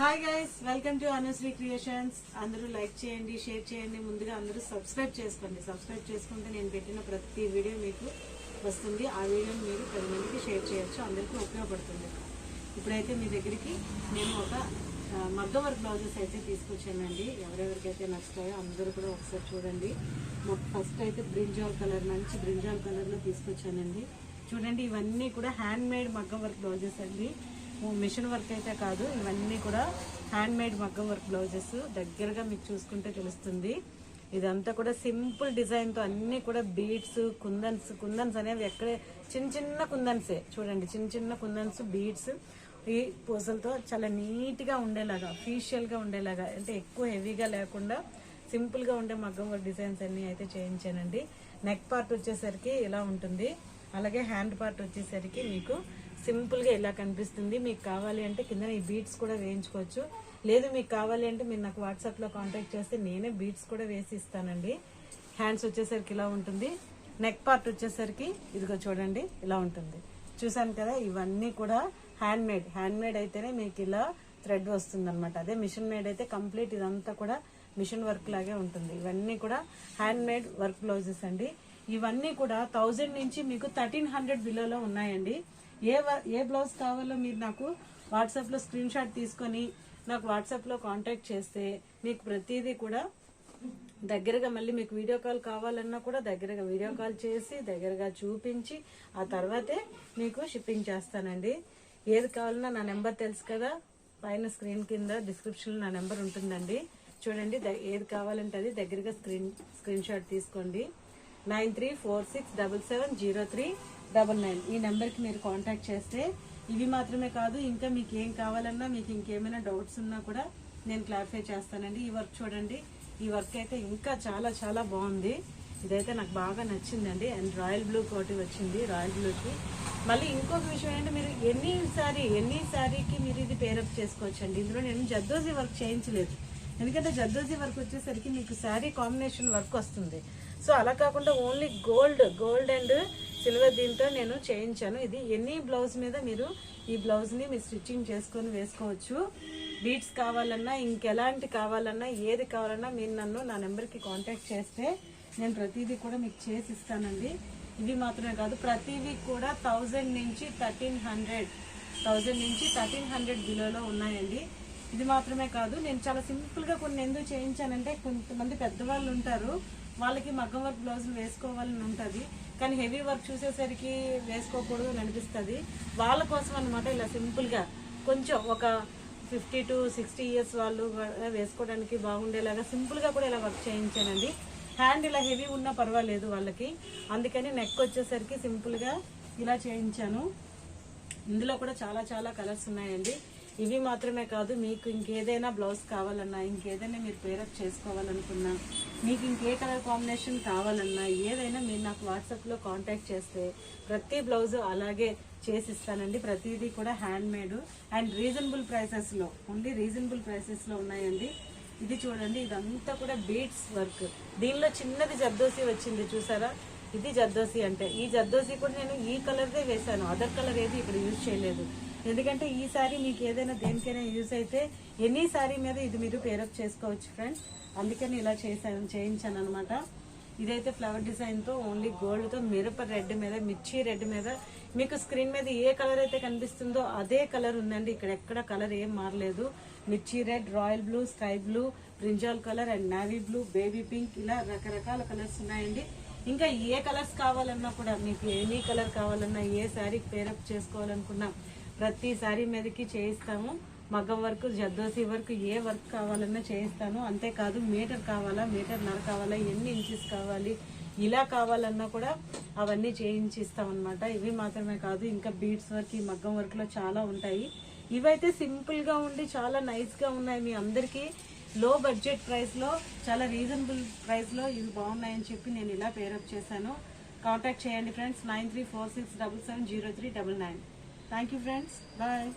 Hi guys, welcome to Anusri creations. అందరూ like చేయండి, share చేయండి. ముందుగా అందరూ సబ్స్క్రైబ్ చేసుకోండి. సబ్స్క్రైబ్ చేసుకుంటే నేను పెట్టిన ప్రతి వీడియో మీకు వస్తుంది. ఆ వీడియోని మీరు 10 మందికి షేర్ చేయొచ్చు, అందరికీ ఉపయోగపడుతుంది. ఇప్పుడైతే మీ దగ్గరికి నేను ఒక మగ్గం వర్క్ బ్లౌజెస్ అయితే తీసుకొచ్చానండి. ఎవరెవరికైతే నచ్చుతాయో అందరూ కూడా ఒకసారి చూడండి. ఫస్ట్ అయితే బ్రింజాల్ కలర్, మంచి బ్రింజాల్ కలర్లో తీసుకొచ్చానండి. చూడండి, ఇవన్నీ కూడా హ్యాండ్ మేడ్ మగ్గం వర్క్ బ్లౌజెస్ అండి. మిషన్ వర్క్ అయితే కాదు, ఇవన్నీ కూడా హ్యాండ్ మేడ్ మగ్గం వర్క్ బ్లౌజెస్. దగ్గరగా మీకు చూసుకుంటే తెలుస్తుంది. ఇదంతా కూడా సింపుల్ డిజైన్తో అన్నీ కూడా బీడ్స్, కుందన్స్ అనేవి ఎక్కడే చిన్న చిన్న కుందన్సే. చూడండి, చిన్న చిన్న కుందన్స్, బీడ్స్ ఈ పూసలతో చాలా నీట్గా ఉండేలాగా, ఫీషియల్గా ఉండేలాగా, అంటే ఎక్కువ హెవీగా లేకుండా సింపుల్గా ఉండే మగ్గం వర్క్ డిజైన్స్ అన్నీ అయితే చేయించానండి. నెక్ పార్ట్ వచ్చేసరికి ఇలా ఉంటుంది, అలాగే హ్యాండ్ పార్ట్ వచ్చేసరికి మీకు సింపుల్గా ఇలా కనిపిస్తుంది. మీకు కావాలి అంటే కింద ఈ బీడ్స్ కూడా వేయించుకోవచ్చు. లేదు మీకు కావాలి అంటే మీరు నాకు వాట్సాప్లో కాంటాక్ట్ చేస్తే నేనే బీడ్స్ కూడా వేసి ఇస్తానండి. హ్యాండ్స్ వచ్చేసరికి ఇలా ఉంటుంది. నెక్ పార్ట్ వచ్చేసరికి ఇదిగో చూడండి ఇలా ఉంటుంది. చూసాను కదా, ఇవన్నీ కూడా హ్యాండ్ మేడ్ అయితేనే మీకు ఇలా థ్రెడ్ వస్తుంది అనమాట. అదే మిషన్ మేడ్ అయితే కంప్లీట్ ఇదంతా కూడా మిషన్ వర్క్ లాగే ఉంటుంది. ఇవన్నీ కూడా హ్యాండ్ మేడ్ వర్క్ బ్లౌజెస్ అండి. ఇవన్నీ కూడా 1000 నుంచి మీకు 1300 బిలోలో ఉన్నాయండి. ఏ బ్లౌజ్ కావాలో మీరు నాకు వాట్సాప్లో స్క్రీన్ షాట్ తీసుకొని నాకు వాట్సాప్లో కాంటాక్ట్ చేస్తే మీకు ప్రతిదీ కూడా దగ్గరగా, మళ్ళీ మీకు వీడియో కాల్ కావాలన్నా కూడా దగ్గరగా వీడియో కాల్ చేసి దగ్గరగా చూపించి ఆ తర్వాతే మీకు షిప్పింగ్ చేస్తానండి. ఏది కావాలన్నా నా నెంబర్ తెలుసు కదా, పైన స్క్రీన్ కింద డిస్క్రిప్షన్లో నా నెంబర్ ఉంటుందండి. చూడండి, ఏది కావాలంటే అది దగ్గరగా స్క్రీన్ షాట్ తీసుకోండి. 9346770399 ఈ నెంబర్కి మీరు కాంటాక్ట్ చేస్తే ఇవి మాత్రమే కాదు, ఇంకా మీకు ఏం కావాలన్నా, మీకు ఇంకేమైనా డౌట్స్ ఉన్నా కూడా నేను క్లారిఫై చేస్తానండి. ఈ వర్క్ చూడండి, ఈ వర్క్ అయితే ఇంకా చాలా చాలా బాగుంది. ఇదైతే నాకు బాగా నచ్చిందండి. అండ్ రాయల్ బ్లూ కోటి వచ్చింది, రాయల్ బ్లూకి. మళ్ళీ ఇంకొక విషయం ఏంటంటే, మీరు ఎన్ని శారీకి మీరు ఇది పేరప్ చేసుకోవచ్చండి. ఇందులో నేను జద్దోజీ వర్క్ చేయించలేదు, ఎందుకంటే జద్దోజీ వర్క్ వచ్చేసరికి మీకు శారీ కాంబినేషన్ వర్క్ వస్తుంది. సో అలా కాకుండా ఓన్లీ గోల్డ్ అండ్ సిల్వర్ దీంతో నేను చేయించాను. ఇది ఎనీ బ్లౌజ్ మీద మీరు ఈ బ్లౌజ్ని మీరు స్టిచ్చింగ్ చేసుకొని వేసుకోవచ్చు. బీడ్స్ కావాలన్నా, ఇంకెలాంటి కావాలన్నా, ఏది కావాలన్నా మీరు నా నెంబర్కి కాంటాక్ట్ చేస్తే నేను ప్రతిదీ కూడా మీకు చేసి ఇస్తానండి. ఇవి మాత్రమే కాదు, ప్రతిదీ కూడా 1000 నుంచి 1300 బిలోలో ఉన్నాయండి. ఇది మాత్రమే కాదు, నేను చాలా సింపుల్గా కొన్ని ఎందుకు చేయించానంటే, కొంతమంది పెద్దవాళ్ళు ఉంటారు, వాళ్ళకి మగ్గం వర్క్ బ్లౌజులు వేసుకోవాలని ఉంటుంది, కానీ హెవీ వర్క్ చూసేసరికి వేసుకోకూడదు అని అనిపిస్తుంది. వాళ్ళ కోసం అనమాట ఇలా సింపుల్గా, కొంచెం ఒక 50 to 60 ఇయర్స్ వాళ్ళు వేసుకోవడానికి బాగుండేలాగా సింపుల్గా కూడా ఇలా వర్క్ చేయించానండి. హ్యాండ్ ఇలా హెవీ ఉన్నా పర్వాలేదు వాళ్ళకి, అందుకని నెక్ వచ్చేసరికి సింపుల్గా ఇలా చేయించాను. ఇందులో కూడా చాలా చాలా కలర్స్ ఉన్నాయండి. ఇవి మాత్రమే కాదు, మీకు ఇంకేదైనా బ్లౌజ్ కావాలన్నా, ఇంకేదైనా మీరు పేరప్ చేసుకోవాలనుకున్నా, మీకు ఇంకే కలర్ కాంబినేషన్ కావాలన్నా, ఏదైనా మీరు నాకు వాట్సాప్లో కాంటాక్ట్ చేస్తే ప్రతి బ్లౌజు అలాగే చేసిస్తానండి. ప్రతిదీ కూడా హ్యాండ్ మేడ్ అండ్ రీజనబుల్ ప్రైసెస్లో, ఓన్లీ రీజనబుల్ ప్రైసెస్లో ఉన్నాయండి. ఇది చూడండి, ఇదంతా కూడా బీడ్స్ వర్క్. దీనిలో చిన్నది జర్దోసి వచ్చింది, చూసారా? ఇది జర్దోసి అంటే, ఈ జర్దోసి కూడా నేను ఈ కలర్దే వేశాను, అదర్ కలర్ ఏది ఇక్కడ యూజ్ చేయలేదు. ఎందుకంటే ఈ సారీ మీకు ఏదైనా దేనికైనా యూజ్ అయితే ఎనీ సారీ మీద ఇది మీరు పేరప్ చేసుకోవచ్చు ఫ్రెండ్స్. అందుకని ఇలా చేయించాను అనమాట. ఇదైతే ఫ్లవర్ డిజైన్తో ఓన్లీ గోల్డ్తో మిరప రెడ్ మీద, మిర్చి రెడ్ మీద, మీకు స్క్రీన్ మీద ఏ కలర్ అయితే కనిపిస్తుందో అదే కలర్ ఉందండి. ఇక్కడ ఎక్కడ కలర్ ఏం మారలేదు. మిర్చి red, royal blue, sky blue, brinjal colour and navy blue, baby pink, ఇలా రకరకాల కలర్స్ ఉన్నాయండి. ఇంకా ఏ కలర్స్ కావాలన్నా కూడా, మీకు ఎనీ కలర్ కావాలన్నా, ఏ శారీకి పేరప్ చేసుకోవాలనుకున్నా ప్రతి శారీ మీదకి చేయిస్తాము. మగ్గం వర్క్, జర్దోసి వర్క్, ఏ వర్క్ కావాలన్నా చేయిస్తాను. అంతేకాదు, మీటర్ కావాలా, మీటర్న్నర కావాలా, ఎన్ని ఇంచెస్ కావాలి, ఇలా కావాలన్నా కూడా అవన్నీ చేయించిస్తామన్నమాట. ఇవి మాత్రమే కాదు, ఇంకా బీడ్స్ వర్క్, ఈ మగ్గం వర్క్లో చాలా ఉంటాయి. ఇవైతే సింపుల్గా ఉండి చాలా నైస్గా ఉన్నాయి. మీ అందరికీ లో బడ్జెట్ ప్రైస్లో, చాలా రీజనబుల్ ప్రైస్లో ఇవి బాగున్నాయని చెప్పి నేను ఇలా పేరప్ చేశాను. కాంటాక్ట్ చేయండి friends, 9346770399. Thank you friends. Bye.